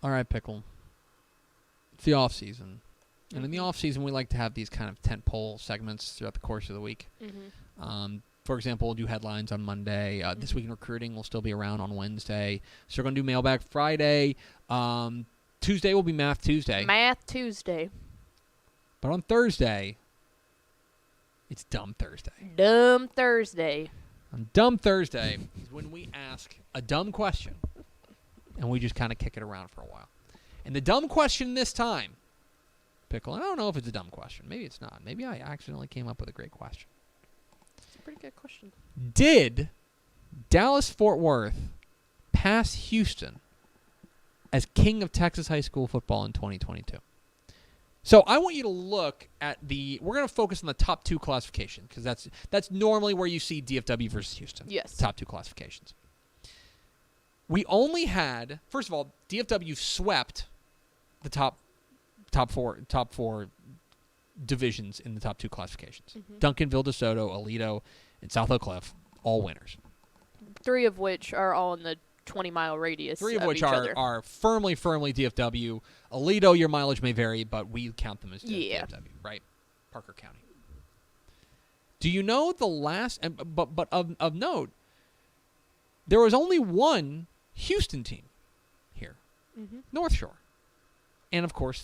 All right, Pickle. It's the off season, and in the off season, we like to have these kind of tentpole segments throughout the course of the week. For example, we'll do headlines on Monday. This Week in Recruiting will still be around on Wednesday. So we're going to do Mailbag Friday. Tuesday will be Math Tuesday. Math Tuesday. But on Thursday, it's Dumb Thursday. Dumb Thursday. On Dumb Thursday is when we ask a dumb question, and we just kind of kick it around for a while. And the dumb question this time, Pickle, and I don't know if it's a dumb question. Maybe it's not. Maybe I accidentally came up with a great question. It's a pretty good question. Did Dallas-Fort Worth pass Houston as king of Texas high school football in 2022? So I want you to look at we're going to focus on the top two classifications because that's normally where you see DFW versus Houston. Yes. Top two classifications. We only had, first of all, DFW swept the top four divisions in the top two classifications. Duncanville, DeSoto, Aledo, and South Oak Cliff, all winners. 3 of which are all in the 20-mile radius. 3 of which each other. are firmly DFW. Aledo, your mileage may vary, but we count them as DFW, right? Parker County. Do you know the last? But of note, there was only one Houston team here, North Shore, and of course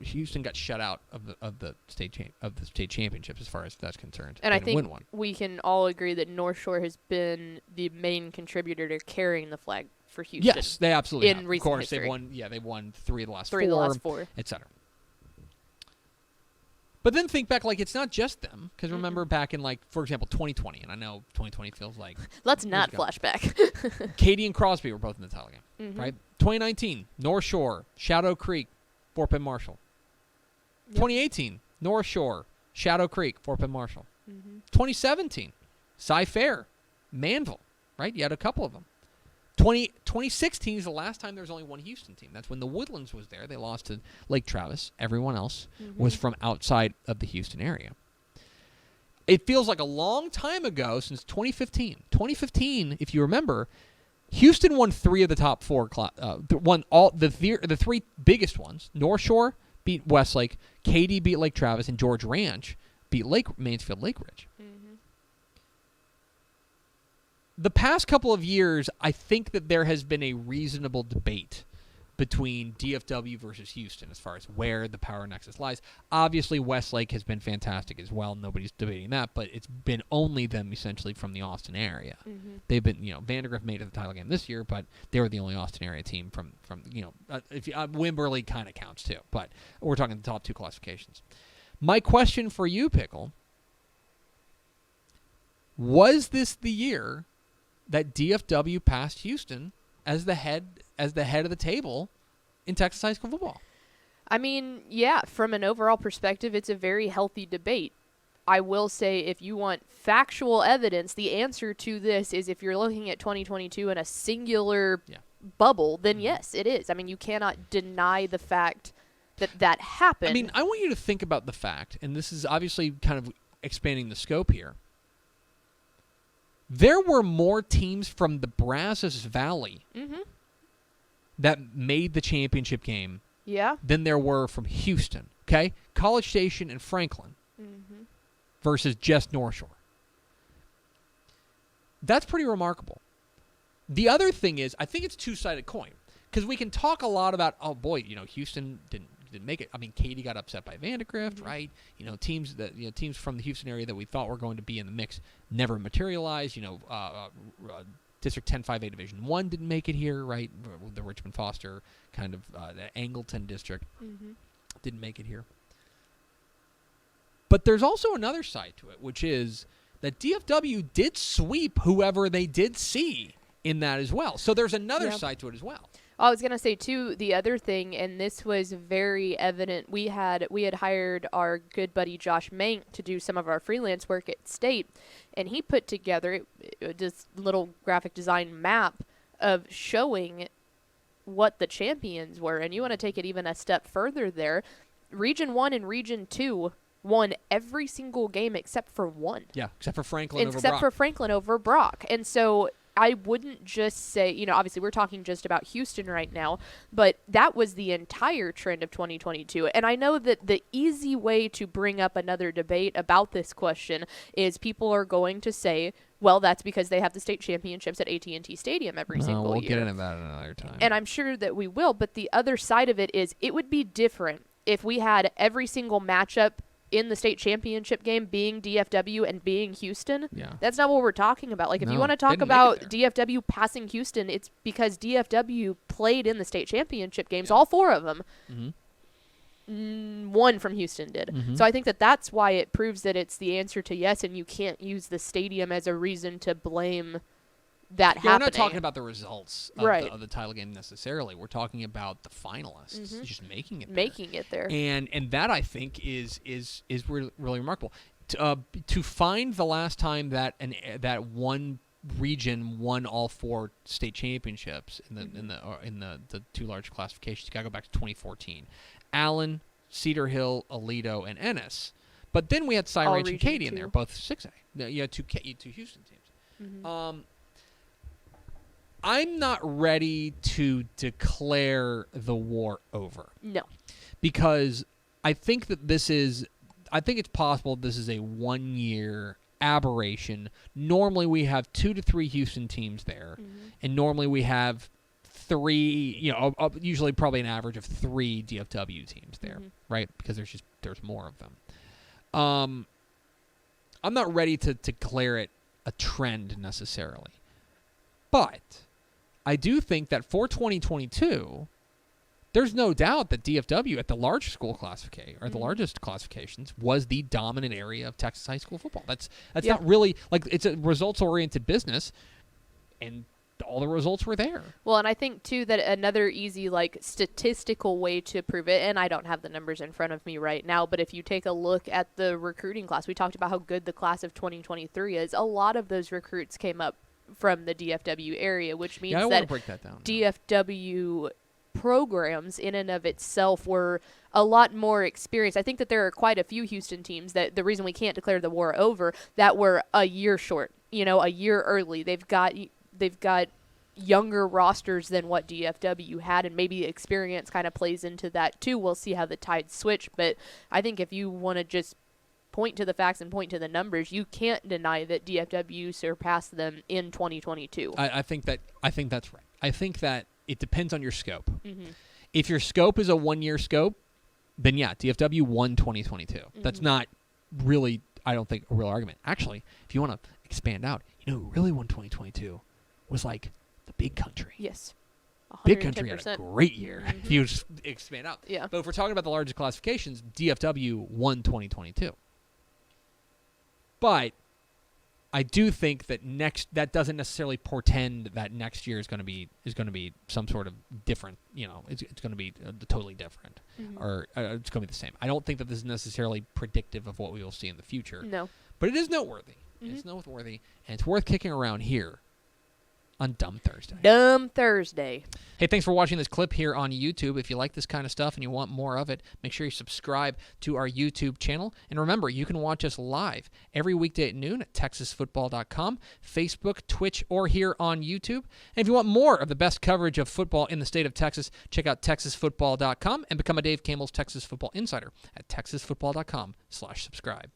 Houston got shut out of the state championships as far as that's concerned. And I think win one. We can all agree that North Shore has been the main contributor to carrying the flag for Houston. Yes, they absolutely have. Recent of course, history. they've won. Yeah, they've won 3 of the last 4, etc. But then think back, it's not just them, because remember back in, for example, 2020, and I know 2020 feels like... Let's not flashback. Katie and Crosby were both in the title game, right? 2019, North Shore, Shadow Creek, Fort Bend Marshall. 2018, North Shore, Shadow Creek, Fort Bend Marshall. 2017, Cy Fair, Manville, right? You had a couple of them. 2016 is the last time there was only one Houston team. That's when the Woodlands was there. They lost to Lake Travis. Everyone else was from outside of the Houston area. It feels like a long time ago since 2015. 2015, if you remember, Houston won 3 of the top 4. Won all the 3 biggest ones. North Shore beat Westlake, Katy beat Lake Travis, and George Ranch beat Mansfield Lake Ridge. The past couple of years, I think that there has been a reasonable debate between DFW versus Houston as far as where the power nexus lies. Obviously, Westlake has been fantastic as well. Nobody's debating that, but it's been only them essentially from the Austin area. They've been, Vandergrift made it to the title game this year, but they were the only Austin area team from Wimberley kind of counts too, but we're talking the top 2 classifications. My question for you, Pickle, was this the year that DFW passed Houston as the head of the table in Texas high school football? I mean, yeah, from an overall perspective, it's a very healthy debate. I will say, if you want factual evidence, the answer to this is if you're looking at 2022 in a singular bubble, then yes, it is. I mean, you cannot deny the fact that happened. I mean, I want you to think about the fact, and this is obviously kind of expanding the scope here. There were more teams from the Brazos Valley that made the championship game than there were from Houston. Okay? College Station and Franklin versus just North Shore. That's pretty remarkable. The other thing is, I think it's two-sided coin, because we can talk a lot about, Houston didn't make it. I mean, Katy got upset by Vandergrift, right? Teams from the Houston area that we thought were going to be in the mix never materialized. District 10-5A Division 1 didn't make it here, right? The Richmond Foster kind of the Angleton district didn't make it here. But there's also another side to it, which is that DFW did sweep whoever they did see in that as well. So there's another side to it as well. I was going to say, too, the other thing, and this was very evident, we had hired our good buddy Josh Mank to do some of our freelance work at State, and he put together this little graphic design map of showing what the champions were. And you want to take it even a step further there. Region 1 and Region 2 won every single game except for one. Yeah, except for Franklin over Brock. Except for Franklin over Brock. And so I wouldn't just say, obviously we're talking just about Houston right now, but that was the entire trend of 2022. And I know that the easy way to bring up another debate about this question is people are going to say, well, that's because they have the state championships at AT&T Stadium every single year. We'll get into that another time. And I'm sure that we will, but the other side of it is it would be different if we had every single matchup in the state championship game being DFW and being Houston. Yeah. That's not what we're talking about. Like, if you want to they talk didn't about make it DFW passing Houston, it's because DFW played in the state championship games, all 4 of them. One from Houston did. So I think that that's why it proves that it's the answer to yes, and you can't use the stadium as a reason to blame that happening. We're not talking about the results of the title game necessarily. We're talking about the finalists just making it there. And that, I think, is really remarkable. To find the last time that that one region won all 4 state championships in the 2 large classifications, you got to go back to 2014. Allen, Cedar Hill, Aledo, and Ennis. But then we had Cy Ranch and Katy in there, both 6A. You had two Houston teams. I'm not ready to declare the war over. No. Because I think that I think it's possible this is a 1-year aberration. Normally we have 2 to 3 Houston teams there, and normally we have 3, usually probably an average of 3 DFW teams there, right? Because there's more of them. I'm not ready to declare it a trend necessarily. But I do think that for 2022, there's no doubt that DFW at the large school classification, or the largest classifications, was the dominant area of Texas high school football. That's not really, it's a results-oriented business, and all the results were there. Well, and I think, too, that another easy, statistical way to prove it, and I don't have the numbers in front of me right now, but if you take a look at the recruiting class, we talked about how good the class of 2023 is. A lot of those recruits came up from the DFW area, which means that break that down. DFW programs in and of itself were a lot more experienced. I think that there are quite a few Houston teams that the reason we can't declare the war over that were a year short, a year early. They've got younger rosters than what DFW had, and maybe experience kind of plays into that too. We'll see how the tides switch, but I think if you want to just point to the facts and point to the numbers, you can't deny that DFW surpassed them in 2022. I think that's right. I think that it depends on your scope. If your scope is a 1-year scope, then yeah, DFW won 2022. That's not really, I don't think, a real argument. Actually, if you want to expand out, who really won 2022 was the big country. Yes. 110%. Big country had a great year. If you just expand out. Yeah. But if we're talking about the largest classifications, DFW won 2022. But I do think that that doesn't necessarily portend that next year is going to be some sort of different. It's going to be totally different, or it's going to be the same. I don't think that this is necessarily predictive of what we will see in the future. No, but it is noteworthy. It's noteworthy, and it's worth kicking around here on Dumb Thursday. Dumb Thursday. Hey, thanks for watching this clip here on YouTube. If you like this kind of stuff and you want more of it, make sure you subscribe to our YouTube channel. And remember, you can watch us live every weekday at noon at TexasFootball.com, Facebook, Twitch, or here on YouTube. And if you want more of the best coverage of football in the state of Texas, check out TexasFootball.com and become a Dave Campbell's Texas Football Insider at TexasFootball.com/subscribe.